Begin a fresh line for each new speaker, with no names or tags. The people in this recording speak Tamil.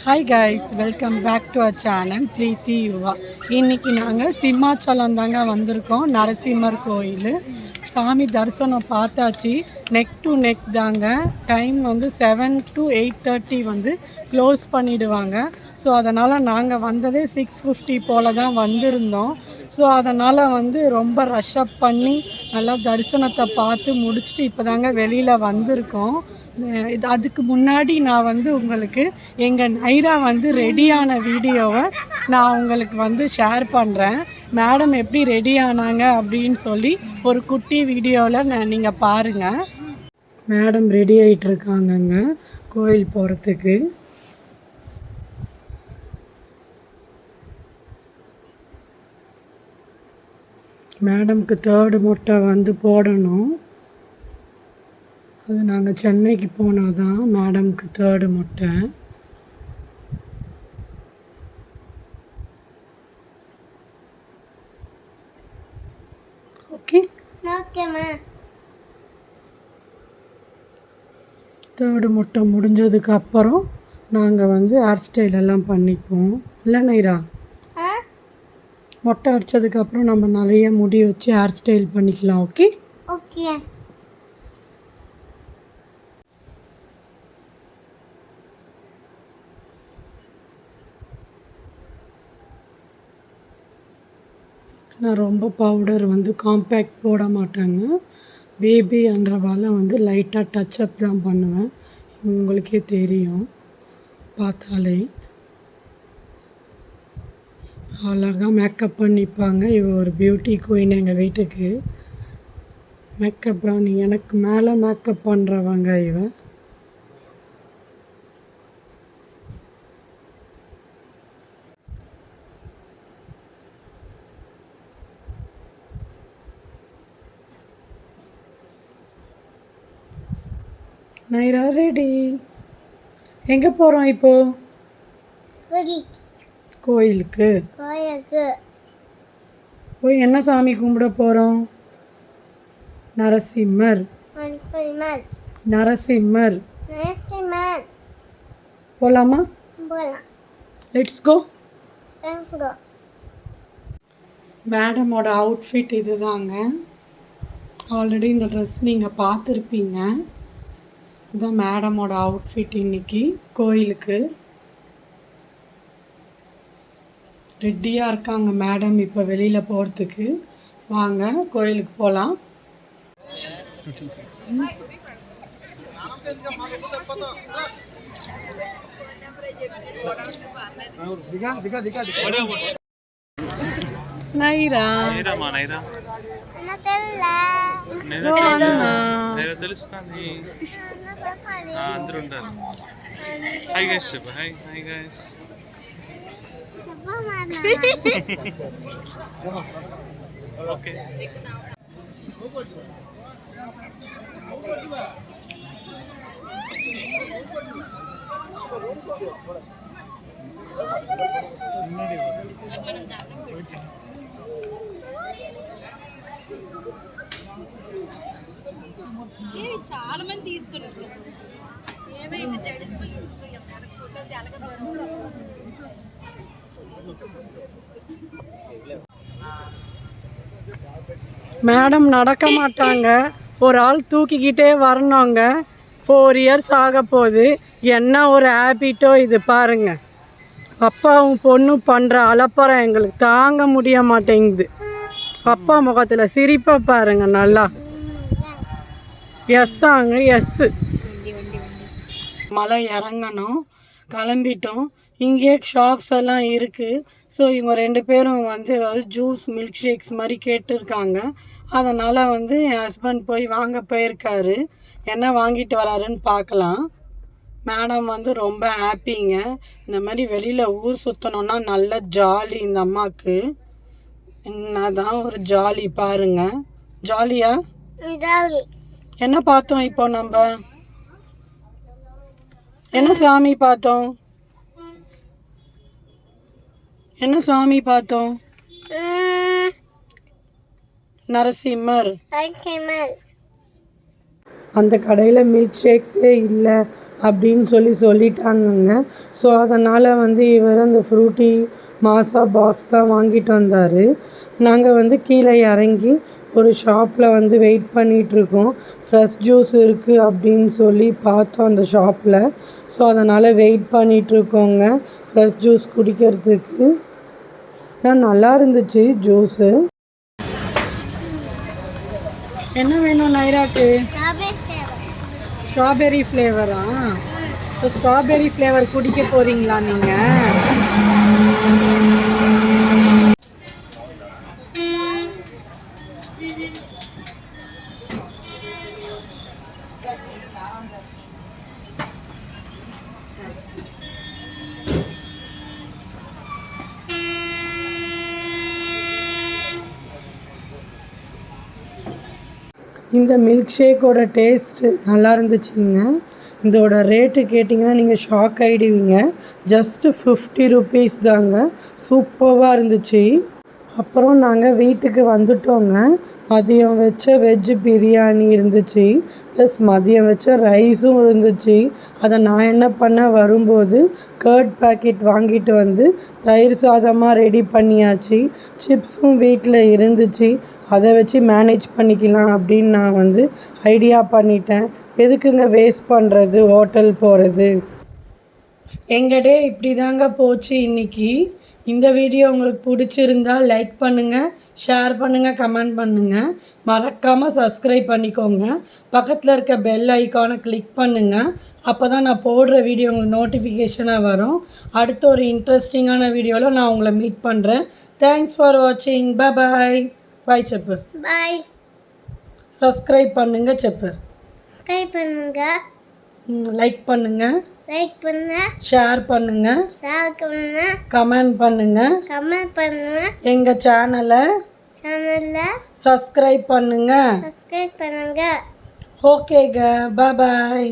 Hi guys, welcome back to our channel Preethi Yuva. இன்றைக்கி நாங்கள் சிம்மாச்சலம் தாங்க வந்திருக்கோம். நரசிம்மர் கோயில் சாமி தரிசனம் பார்த்தாச்சு. நெக் டு நெக் தாங்க. டைம் வந்து 7 to 8:30 வந்து க்ளோஸ் பண்ணிவிடுவாங்க. ஸோ அதனால் நாங்கள் வந்ததே 6:50 போல் தான் வந்திருந்தோம். ஸோ அதனால் வந்து ரொம்ப ரஷ்அப் பண்ணி நல்லா தரிசனத்தை பார்த்து முடிச்சுட்டு இப்போ தாங்க வெளியில் வந்திருக்கோம். அதுக்கு முன்னாடி நான் வந்து உங்களுக்கு எங்கள் நைரா வந்து ரெடியான வீடியோவை நான் உங்களுக்கு வந்து ஷேர் பண்ணுறேன். மேடம் எப்படி ரெடி ஆனாங்க அப்படின்னு சொல்லி ஒரு குட்டி வீடியோவில் நீங்கள் பாருங்கள். மேடம் ரெடி ஆகிட்டுருக்காங்கங்க கோயில் போகிறதுக்கு. மேடம்க்கு 3rd மொட்டை வந்து போடணும். அது நாங்கள் சென்னைக்கு போனால் தான் மேடம்க்கு 3rd மொட்டை. ஓகே ஓகேம்மா. 3rd மொட்டை முடிஞ்சதுக்கு அப்புறம் நாங்கள் வந்து ஹேர் ஸ்டைல் எல்லாம் பண்ணிப்போம். இல்லை நைரா, மொட்டை அடித்ததுக்கப்புறம் நம்ம நிறைய முடி வச்சு ஹேர் ஸ்டைல் பண்ணிக்கலாம். Okay okay. நான் ரொம்ப பவுடர் வந்து காம்பேக்ட் போட மாட்டேங்க. பேபின்றவால வந்து லைட்டாக டச்சப் தான் பண்ணுவேன். உங்களுக்கே தெரியும் பார்த்தாலே. அழகாக மேக்கப் பண்ணிப்பாங்க. இவ ஒரு பியூட்டி குயின் எங்கள் வீட்டுக்கு. மேக்கப் ராணி, எனக்கு மேலே மேக்கப் பண்ணுறவங்க இவ. நைரா ரெடி. எங்கே போகிறோம் இப்போது? கோயிலுக்கு. போய் என்ன சாமி கும்பிட போகிறோம்? நரசிம்மர். நரசிம்மர் போகலாமா? Let's go. மேடமோட அவுட்ஃபிட் இது தாங்க. ஆல்ரெடி இந்த ட்ரெஸ் நீங்கள் பார்த்துருப்பீங்க. இதுதான் மேடமோட அவுட்ஃபிட் இன்னைக்கு கோயிலுக்கு. ரெடியாக இருக்காங்க மேடம் இப்போ வெளியில் போகிறதுக்கு. வாங்க கோயிலுக்கு போகலாம். నైరా నైరామా నైరా తెలుస్తుంది. అందరూ ఉంటారు. హాయ్ గైస్ చెప్పు. Hi hi guys. ఓకే. చాలా మంది తీసుకున్నారు. ఏమైంది மேடம் நடக்க மாட்டாங்க. ஒரு ஆள் தூக்கிக்கிட்டே வரணுங்க. 4 years ஆக போகுது. என்ன ஒரு ஹேபிட்டோ இது பாருங்க. அப்பாவும் பொண்ணும் பண்ணுற அலப்பறம் எங்களுக்கு தாங்க முடிய மாட்டேங்குது. அப்பா முகத்தில் சிரிப்பை பாருங்க நல்லா. எஸ்ஸாங்க எஸ்ஸு. மலை இறங்கணும், கிளம்பிட்டோம். இங்கே ஷாப்ஸ் எல்லாம் இருக்குது. ஸோ இவங்க 2 பேரும் வந்து ஏதாவது ஜூஸ் மில்க் ஷேக்ஸ் மாதிரி கேட்டிருக்காங்க. அதனால் வந்து என் ஹஸ்பண்ட் போய் வாங்க போயிருக்காரு. என்ன வாங்கிட்டு வராருன்னு பார்க்கலாம். மேடம் வந்து ரொம்ப ஹாப்பிங்க. இந்த மாதிரி வெளியில் ஊர் சுற்றணுன்னா நல்ல ஜாலி இந்த அம்மாவுக்கு. என்னதான் ஒரு ஜாலி பாருங்க. ஜாலியா? என்ன பார்த்தோம் இப்போ? நம்ம என்ன சாமி பார்த்தோம்? என்ன சாமி பார்த்தோம்? நரசிம்மர். அந்த கடையில் மில்க் ஷேக்ஸே இல்லை அப்படின்னு சொல்லிட்டாங்கங்க. ஸோ அதனால் வந்து இவர் அந்த ஃப்ரூட்டி மாசா பாக்ஸ் தான் வாங்கிட்டு வந்தார். நாங்கள் வந்து கீழே இறங்கி ஒரு ஷாப்பில் வந்து வெயிட் பண்ணிகிட்ருக்கோம். ஃப்ரெஷ் ஜூஸ் இருக்குது அப்படின்னு சொல்லி பார்த்தோம் அந்த ஷாப்பில். ஸோ அதனால் வெயிட் பண்ணிகிட்ருக்கோங்க ஃப்ரெஷ் ஜூஸ் குடிக்கிறதுக்கு. நல்லா இருந்துச்சு ஜூஸு. என்ன வேணும் நைராக்கு? ஸ்ட்ராபெரி ஃப்ளேவரா? இப்போ ஸ்ட்ராபெரி ஃப்ளேவர் குடிக்க போகிறீங்களா நீங்கள்? இந்த மில்க் ஷேக்கோட டேஸ்ட்டு நல்லா இருந்துச்சுங்க. இதோட ரேட்டு கேட்டிங்கன்னா நீங்கள் ஷாக் ஆகிடுவீங்க. ஜஸ்ட்டு 50 ருபீஸ் தாங்க. சூப்பராக இருந்துச்சு. அப்புறம் நாங்கள் வீட்டுக்கு வந்துட்டோங்க. மதியம் வச்ச வெஜ் பிரியாணி இருந்துச்சு, ப்ளஸ் மதியம் வச்ச ரைஸும் இருந்துச்சு. அதை நான் என்ன பண்ணேன், வரும்போது கர்ட் பேக்கெட் வாங்கிட்டு வந்து தயிர் சாதமாக ரெடி பண்ணியாச்சு. சிப்ஸும் வீட்டில் இருந்துச்சு, அதை வச்சு மேனேஜ் பண்ணிக்கலாம் அப்படின்னு நான் வந்து ஐடியா பண்ணிட்டேன். எதுக்குங்க வேஸ்ட் பண்ணுறது ஹோட்டல் போகிறது. எங்கள் டே இப்படி தாங்க போச்சு இன்றைக்கி. இந்த வீடியோ உங்களுக்கு பிடிச்சிருந்தால் லைக் பண்ணுங்கள், ஷேர் பண்ணுங்கள், கமெண்ட் பண்ணுங்கள். மறக்காமல் சப்ஸ்கிரைப் பண்ணிக்கோங்க. பக்கத்தில் இருக்க பெல் ஐக்கானை கிளிக் பண்ணுங்கள். அப்போ தான் நான் போடுற வீடியோ உங்களுக்கு நோட்டிஃபிகேஷனாக வரும். அடுத்த ஒரு இன்ட்ரெஸ்டிங்கான வீடியோவில் நான் உங்களை மீட் பண்ணுறேன். தேங்க்ஸ் ஃபார் வாட்சிங். பாய். பாய் செப்பு.
பாய்.
சப்ஸ்கிரைப் பண்ணுங்கள் செப்பு.
சப்ஸ்கிரைப் பண்ணுங்கள்.
லைக் பண்ணுங்கள்.
லைக் பண்ணுங்க.
ஷேர் பண்ணுங்க.
ஷேர் பண்ணுங்க.
கமெண்ட் பண்ணுங்க.
கமெண்ட் பண்ணுங்க.
எங்க சேனலை
சப்ஸ்கிரைப் பண்ணுங்க.
சப்ஸ்கிரைப் பண்ணுங்க. ஓகேங்க. பாய்.